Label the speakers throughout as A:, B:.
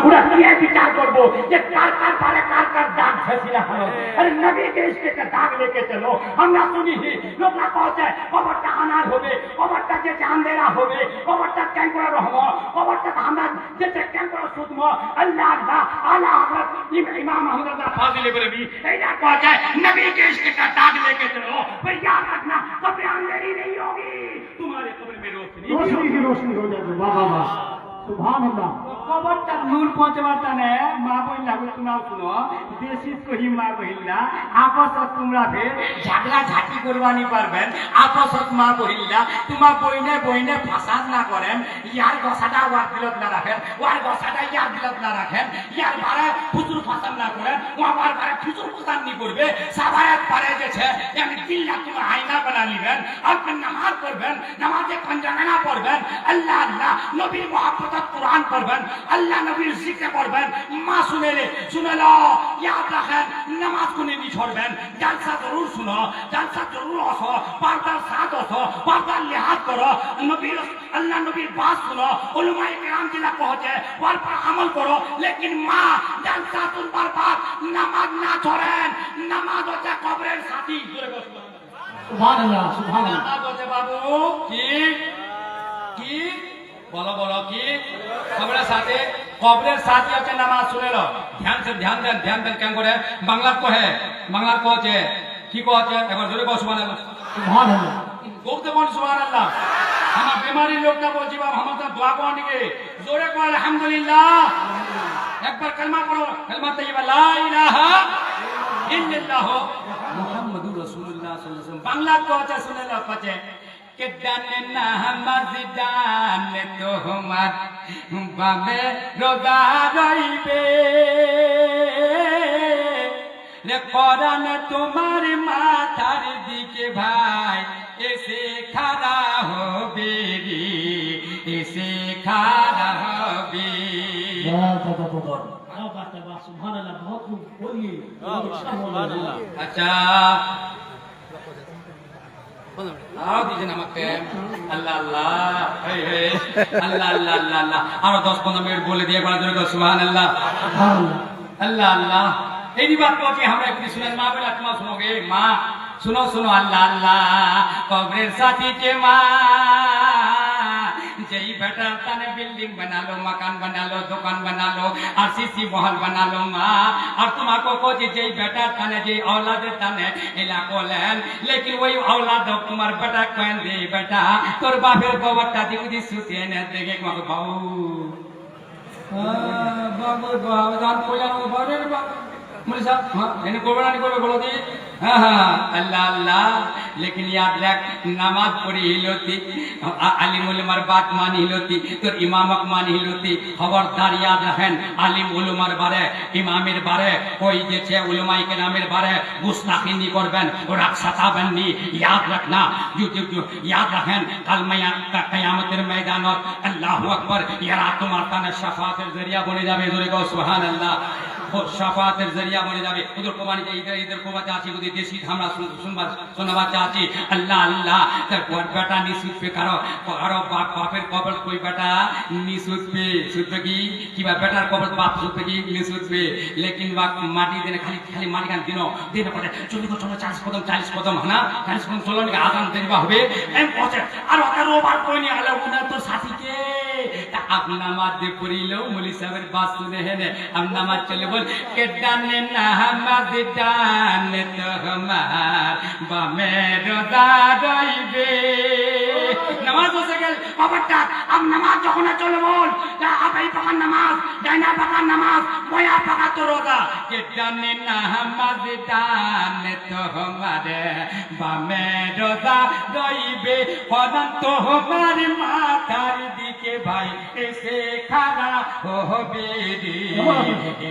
A: पूरा ये विचार करबो कि कार बारे कार दाग छसिला हलो अरे नबी के इसके का दाग लेके चलो हमरा सुनी ही लोग ना कहते कबरटा अनार होबे कबरटा जे अंधेरा होबे कबरटा कैंकरा रहबो कबरटा हमरा जे कैंकरा सुतमो अल्लाह अल्लाह आला हजरत इमाम अहमद फाजिल बरेली ऐसा कहते नबी के इसके का दाग लेके चलो पर याद रखना कब्र अंधेरी नहीं होगी तुम्हारे कब्र में रोशनी हो जाएगी वाह वाह वाह सुभान अल्लाह कबरटा नूर पहुंचवाता ने मां बहिन लागू सुनाओ सुनो देशी कही मां बहिनला आपस তোমরা ফের ঝগড়া ঝাঁটি করবানি পারবেন আপস মা বহিনলা তোমার বইনে ফাসাদ না করেন ইয়ার গসাটা ওয়ার দিলত না রাখেন ওয়ার গসাটা ইয়ার দিলত না রাখেন ইয়ার বারে ফুজুর ফাসাদ না করেন ওয়ার বারে ফুজুর ফাসাদ নি করবে সাবায়াত পারে যেছে আমি দিল্লা তোমার আয়না বানা নিবেন আপনি নামাজ পড়বেন নামাজে পঞ্জাঙ্গানা পড়বেন আল্লাহ আল্লাহ নবীর মুহাব্বত कुरान पढ़बन अल्लाह नबी जिक्र पढ़बन मां सुने लो याद रखें नमाज को नहीं छोड़बन जलसा जरूर सुनो जलसा जरूर हो पर्दा साथ हो पर्दा लिहाज करो नबी अल्लाह नबी बात सुनो उलमाए किराम जिला पहुंचे और पर अमल करो लेकिन मां जलसा तुम पर बात नमाज ना छोड़ें नमाज होता कब्रेर साथी सुभान अल्लाह नमाज होते बाबू की बोलो बोलो कि कब्रेर साथी होते नमाज सुने लो ध्यान देन क्या करे बांग्ला को है बांग्ला को है की को है एक बार जोरे को सुभान अल्लाह बोलते बोल सुभान अल्लाह हम बीमारी लोग ना बोल जीवा हम तो दुआ को आने के जोरे को अल्हम्दुलिल्लाह एक बार कलमा पढ़ो कलमा तैयबा ला इलाहा इल्लल्लाह मुहम्मदुर रसूलुल्लाह सल्लल्लाहु अलैहि वसल्लम बांग्ला को है सुने लो पचे के दाने ना हमारी दान तो हमार बामे रोदा रहीबे रे कुरान तुम्हार माथार दिके भाई ऐसे खड़ा होबे रे ऐसे खड़ा होबे सुभान अल्लाह बहुत बोलिए अच्छा आओ दीजिए नमक अल्लाह अल्लाह अल्लाह अल्लाह अल्लाह और 10-15 मिनट बोले दिए बड़ा जोर का सुभान अल्लाह अल्लाह अल्लाह यही बात को कि हम अपनी सुने माँ बोला तुम सुनोगे माँ सुनो सुनो अल्लाह अल्लाह कब्रेर साथी के माँ जय बेटा तने बिल्डिंग बना लो मकान बना लो दुकान बना लो आरसीसी महल बना लो माँ और तुम्हारे को जय बेटा तने जय औलाद तने इलाको लेन लेकिन वही औलाद तुम्हारे बेटा कहन दे बेटा तोर बापेर गोबरटा दिखुदी सुते ने देखे मको बाबू बाबू बाबू जान कोया को बारे बाबू मुझे साहब हाँ इन्हें कोबरा नहीं कोबरा बोलो दी हाँ हाँ अल्लाह अल्लाह लेकिन याद रख नमाज पढ़ी हिलोती आलिम उलमार बात मानी हिलोती तो इमामक मानी हिलोती खबरदार याद रखें आलिम उलमार बारे इमामेर बारे कोई जेछे उलमाई के नामेर बारे गुस्ताखी नहीं करबेन और सताबेन नहीं याद रखना जो याद रखें कल क़यामतेर मैदानत अल्लाहु अकबर यारा तुम्हार ताने शफाअतेर जरिया बने जाबे जोरे कहो सुभान अल्लाह शफाअतेर जरिया बने जाबे उधर कोबानी इधर कोबा चाची को देसी हमरा सुनवा चाची अल्लाह अल्लाह तर बेटा निसुत पे करो बापेर कबर कोई बेटा निसुत पे सुत की किबा बेटार कबर बाप सुत की निसुत पे लेकिन बा माटी देने खाली माटी कान दिनो देने पड़े चलो 40 कदम है ना 40 कदम चलो नि आदान देबा होबे एम पछे আর ওটারও বার কই নি আলে উনা তো সাথী কে তা আপ নামাজ দে পড়িলো মুলি সাহেবের বাত শুনে হেনে আম নামাজ চলে বল के डाने नामाज डाने तो हमार बामे रोदा रहीबे नमाज हो सके बाबा अब नमाज যখন চলে বল आप এই পাকা नमाज ডাইনা পাকা नमाज বয়া পাকা তো রোজা के डाने नामाज डाने तो हमारे बामे रोदा रहीबे কদম তো हमार माथार दिके भाई ऐसे खड़ा होबे रे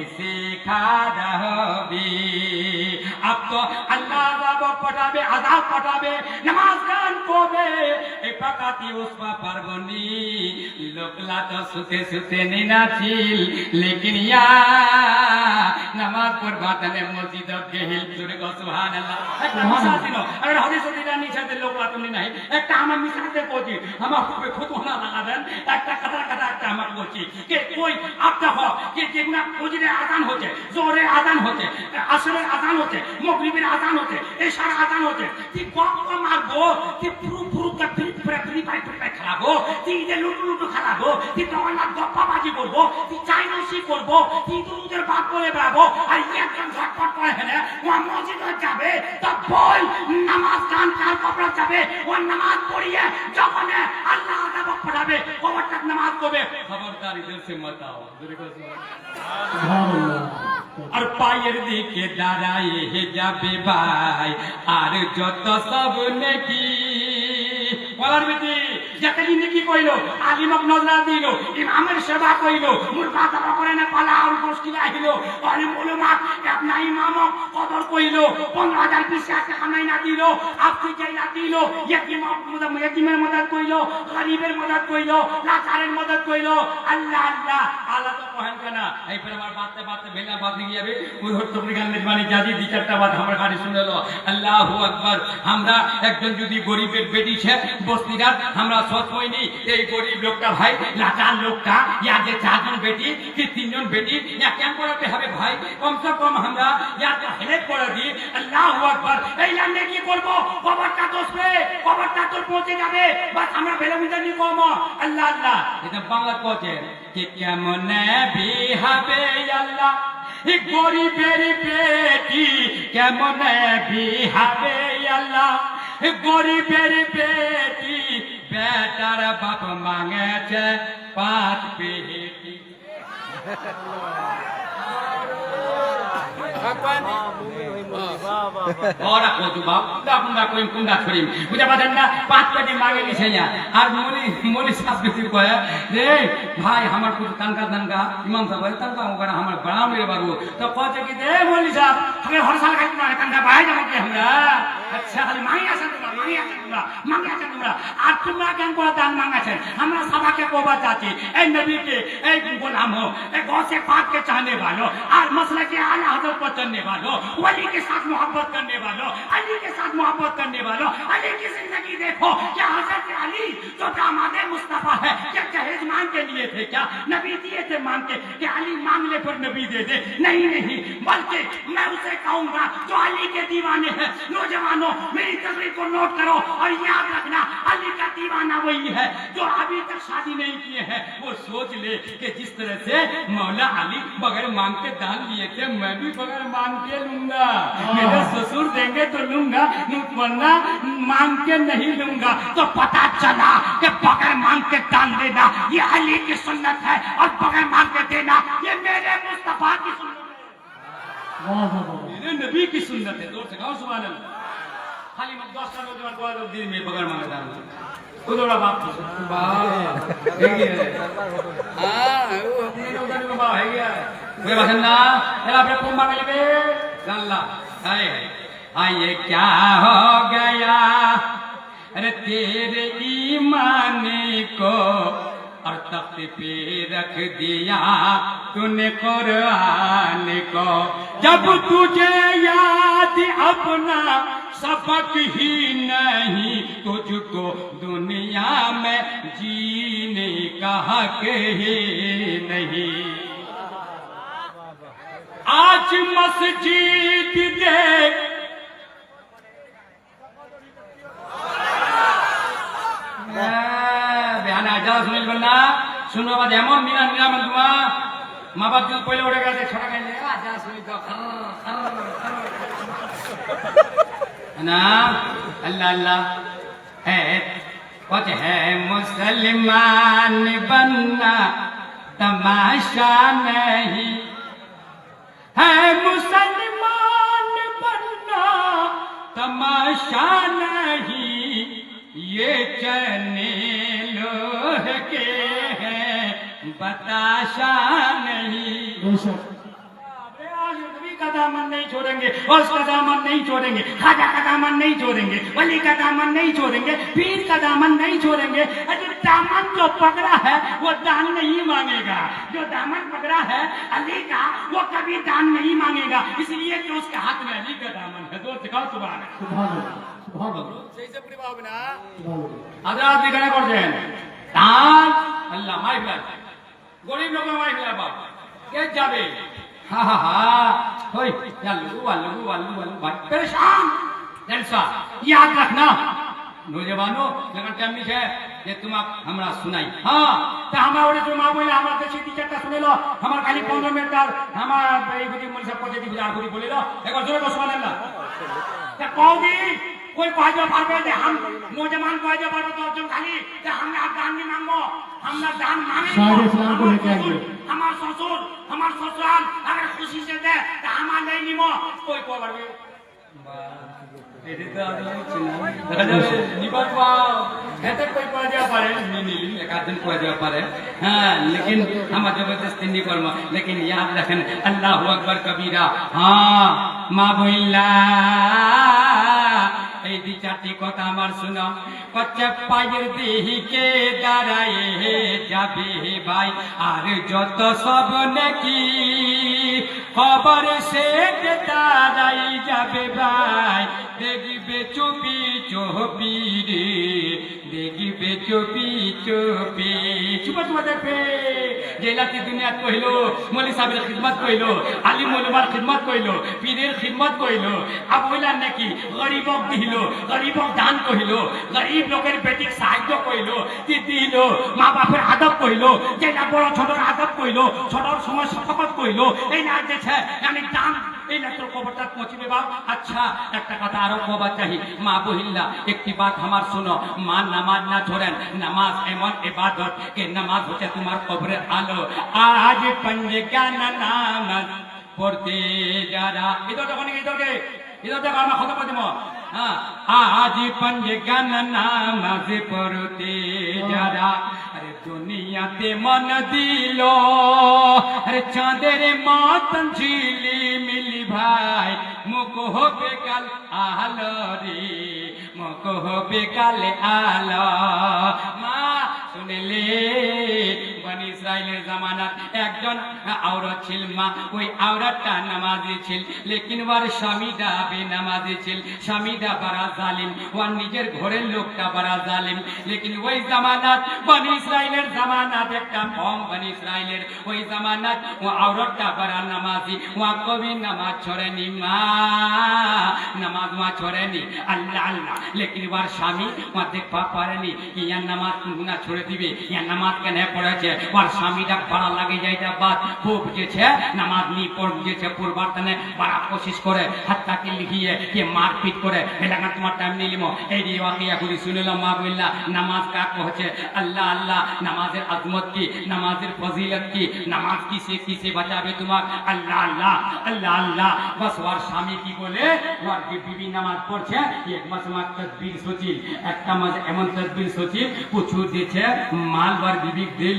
A: ऐसे खड़ा होबे अब तो अल्लाह रब পটাবে আযাব পটাবে নামাজ গান করবে এই পাকাতি উসবা পারবনি লোকলা তো সুতে সুতে নিনাছিল লেকিন ইয়া নামাজ পড়বা তাহলে মসজিদ গেহিল জোরে গো সুবহানাল্লাহ একটা ভাষা ছিল আর হাদিস দিনা নিছাতে লোকলা তুমি নাই একটা আমার মিশাতে কোজি আমার খুব খুতনা লাগাবেন একটা কথা একটা আমার কোজি কে কই আপটা হ কে যেগুলা কোজিরে আযান হচ্ছে জোহরের আযান হচ্ছে আসরের আযান হচ্ছে মাগরিবের আযান হচ্ছে এশার আযান হচ্ছে তুই কম মারবো তুই পুরো কা ফ্রি পাই খারাপো তুই যে লুটু খারাপো তুই তখন না গপ্পাবাজি করবো তুই চাইনাসি করবো তুই দুধের ভাত করে বেড়াবো আর একজন ঝটপট করে হেনে ও মসজিদে যাবে তো বল নামাজ গান কার কপড়া যাবে ও নামাজ পড়িয়ে যখন আল্লাহ আযাব পড়াবে কবর তক নামাজ করবে খবরদার ইধর সে মত आओ আর পায়ের দিকে দাঁড়ায় যাবে ভাই আর যত সব নেকি বলার বিধি যেখানে নেকি কইলো আলিমক নজরা দিল ইমামের সেবা কইলো মুরগা দাবা করে না পালা আর মুশকিল আইলো আলিম উলামা আপনা ইমামক কদর কইলো 15000 পিছে একটা খানাই না দিল আপনি যাইলা দিল ইয়াতিমের মদদ কইলো গরিবের মদদ কইলো লাচারের মদদ কইলো আল্লাহ আল্লাহ আল্লাহ তো কহেন কেনা এই পরে আমার বাতে বাতে ভেলা বাদি গিয়াবে উধর তোমরি গান মেজবানি জাজি দি চারটা বাত আমার গাড়ি শুনেলো আল্লাহু আকবার আমরা একজন যদি গরিবের বেটি ছে বস্তিদার আমরা সৎ হইনি এই গরিব লোকটা ভাই লাচার লোকটা ইয়া যে চারজন বেটি কি তিনজন বেটি ইয়া কেন পড়াতে হবে ভাই কমসে কম আমরা ইয়া তো হেল্প করে দি আল্লাহু আকবার এই লানে কি করব কবরটা দোসবে কবরটা তোর পৌঁছে যাবে বাস আমরা ভেলামিজানি কম আল্লাহ আল্লাহ এটা বাংলা কোচে কি কেমন বি হবে আল্লাহ এই গরিবের বেটি কেমন বি হবে আল্লাহ গরিবের বেটি বেটার বাপ মাঙেছে 5 পেটি ওরা কতু বাপ দাকুন্দা কইম কুন্দা ছড়িম বুঝা পারেন না 5 পেটি মাগে নিছে না আর মলি সাসবিতির কয় রে ভাই আমার কুছ তানকা ইমাম সাহেব তানকা ওগরা আমার বড়া মেরে বাবু তো কইছে কি দে মলি সাহেব हम हर साल खाई ना तानका भाई जमा के हमरा अच्छा खाली मांगी आছেন তোমরা আর তোমরা কেন করে দান मांगাছেন আমরা सभा के कोबा चाची ए नबी के ए गुलाम हो ए गौ से पाक के चाहने वालों और मसला के आला हजरत पर चलने वालों वली के साथ मोहब्बत करने वालों अली के साथ मोहब्बत करने वालों अली की जिंदगी देखो क्या हजरत अली जो दामादे मुस्तफा है क्या जहेज मांग के लिए थे क्या नबी दिए थे मांग के कि अली मांग ले पर नबी दे दे नहीं बल्कि मैं उसे कहूंगा जो अली के दीवाने हैं नौजवानों मेरी तस्वीर को नोट करो और याद रखना अली का दीवाना वही है जो अभी तक शादी नहीं किए हैं वो सोच ले कि जिस तरह से मौला अली बगैर मांग के दान लिए थे मैं भी बगैर मांग के लूंगा मेरे ससुर देंगे तो लूंगा वरना मांग के नहीं लूंगा तो पता चला कि बगैर मांग के दान देना ये अली की सुन्नत है और बगैर मांग के देना ये मेरे मुस्तफा की सुन्नत मेरे नबी की सुन्नत है जोर से कहो सुभान अल्लाह खाली मत 10 का नौजवान को लोग दिन में बगैर मांगे दान खुदोड़ा बाप वाह है हां वो अपने लोगों ने बाप है गया वे बसन्ना एला पे कुंभा के लिए अल्लाह हाय हाय ये क्या हो गया अरे तेरे ईमान को और तख्त पे रख दिया तूने कुरान को जब तुझे याद अपना सबक ही नहीं तुझको दुनिया में जीने का हक ही नहीं आज मस्जिद देख सुनील बन्ना सुनो बात एमन मीना मीना मन तुमा माँ बाप जो पहले उड़े गए थे छोटा कहने जा सुनील तो ना अल्लाह अल्लाह है कुछ है मुसलमान बनना तमाशा नहीं है मुसलमान बनना तमाशा नहीं ये चने लोह के बताशा नहीं दामन नहीं छोड़ेंगे, उसका दामन नहीं छोड़ेंगे, खाजा का दामन नहीं छोड़ेंगे, वली का दामन नहीं छोड़ेंगे, पीर का दामन नहीं छोड़ेंगे। अरे दामन जो पकड़ा है वो दान नहीं मांगेगा, जो दामन पकड़ा है अली का वो कभी दान नहीं मांगेगा, इसलिए कि उसके हाथ में अली का दामन है। दो दिखाओ सुभान সেই সব পরিবা হবে না। আজরাত এখানে করছেন দান আল্লাহ মাইফিলা, গরিব লোকের মাইফিলা বাপ কে যাবে? হা হা হা ওই আল্লু আল্লু আল্লু আল্লু ভাই परेशान। जलसा याद रखना नौजवानों, लगन टाइम नहीं है ये तुम आप हमरा सुनाई। हाँ तो हमारे जो माँ बोले हमारे देश की चट्टा सुने लो, हमारे खाली 15 मिनट तक हमारा बेगुदी मुझे सब कुछ गुजार गुदी बोले लो एक बार जोर सुना लेना। तो कौदी कोई कह जो पार दे हम नौजवान कह जो पार तो जो खाली तो हमने दान नहीं मांगो, हमने दान मांगे
B: सारे इस्लाम को लेके आएंगे।
A: हमार ससुर हमार ससुराल अगर खुशी से दे तो हमार नहीं निमो कोई को बार এটা তো দেখা যাবে নিবার পাও এতে কই পাওয়া যাওয়া পারে নি একাদিন পাওয়া যাওয়া পারে। হ্যাঁ लेकिन हम जबरदस्ती नहीं करबो, लेकिन याद रखें अल्लाहु আকবার कबीरा। हाँ মা বইলা এই দি চারটি কথা আমার শুনো, কচ্চা পায়ের দিকে দাঁড়ায়ে যাবে ভাই আর যত সব নাকি খবর সে দাঁড়াই যাবে ভাই, দেখবে চুপি চুপি রে দেখবে চুপি চুপি চুপা চুপা দেখবে। জেলাতি দুনিয়া কইলো মৌলী সাহেবের খিদমত কইলো, আলী মৌলবার খিদমত কইলো, পীরের খিদমত কইলো, আবুলার নাকি গরিবক দিল, গরিবক দান কইলো, গরিব লোকের বেটিক সাহায্য কইলো, দিল মা বাপের আদব কইলো, যেটা বড় ছোটর আদব কইলো, ছোটর সময় শপথ কইলো। এই না দেখছে আমি দান এই না তোর খবরটা পৌঁছবে বাপ। আচ্ছা একটা কথা আরো কবা চাই মা বহিল্লা, একটি বাত আমার শুনো, মা নামাজ না छोड़ें, नमाज एमन इबादत के नमाज होते तुम्हारे कब्र आलो। आज पंजगा नामाज पढ़ते जारा इधर देखो नहीं इधर देखो हम खत्म कर दिमो। हाँ आज पंजगा नामाज पढ़ते जारा, अरे दुनियाते मन दिलो अरे चांदेर मातन झिली मिली भाई मुको हो बेकाल आलो रे मुको हो बेकाल आलो। মা শুনলে বনি ইসরাইলের জামানাত একজন আওরাত ছিল মা, ওই আওরাতটা নামাজি ছিল লেকিন ওর স্বামীটা বেনামাজি ছিল, স্বামীটা বড় জালিম, ওর নিজের ঘরের লোকটা বড় জালিম। লেকিন ওই জামানাত বনি ইসরাইলের জামানাত একটা কম বনি ইসরাইলের ওই জামানাত ও আওরাতটা বড় নামাজি, ও কবি নামাজ ছড়েনি মা, নামাজ মা ছড়েনি আল্লাহ আল্লাহ। লেকিন ওর স্বামী ও দেখবা পারেনি ইয়ার নামাজ না छोड़ दिबे या नमाज के नहीं पढ़े छे और स्वामी डाक बड़ा लगे जाए ता बात खूब जे छे नमाज नी पढ़ जे छे पूर्वातने बड़ा कोशिश करे हत्ता के लिखिए ये मारपीट करे एलागा तुम्हार टाइम नहीं लिमो এই যে ওয়াকিয়া গুলি শুনলাম মা বললা নামাজ কা কহছে আল্লাহ আল্লাহ, নামাজের আজমত কি, নামাজের ফজিলত কি, নামাজ কিসে বাঁচাবে তোমার আল্লাহ আল্লাহ আল্লাহ আল্লাহ। बस ওর স্বামী কি বলে ওর যে বিবি নামাজ পড়ছে এক মাস মাস তদবির সোচিল, একটা মাস এমন তদবির সোচিল পুছু দিছে মাল বার বিবি দিল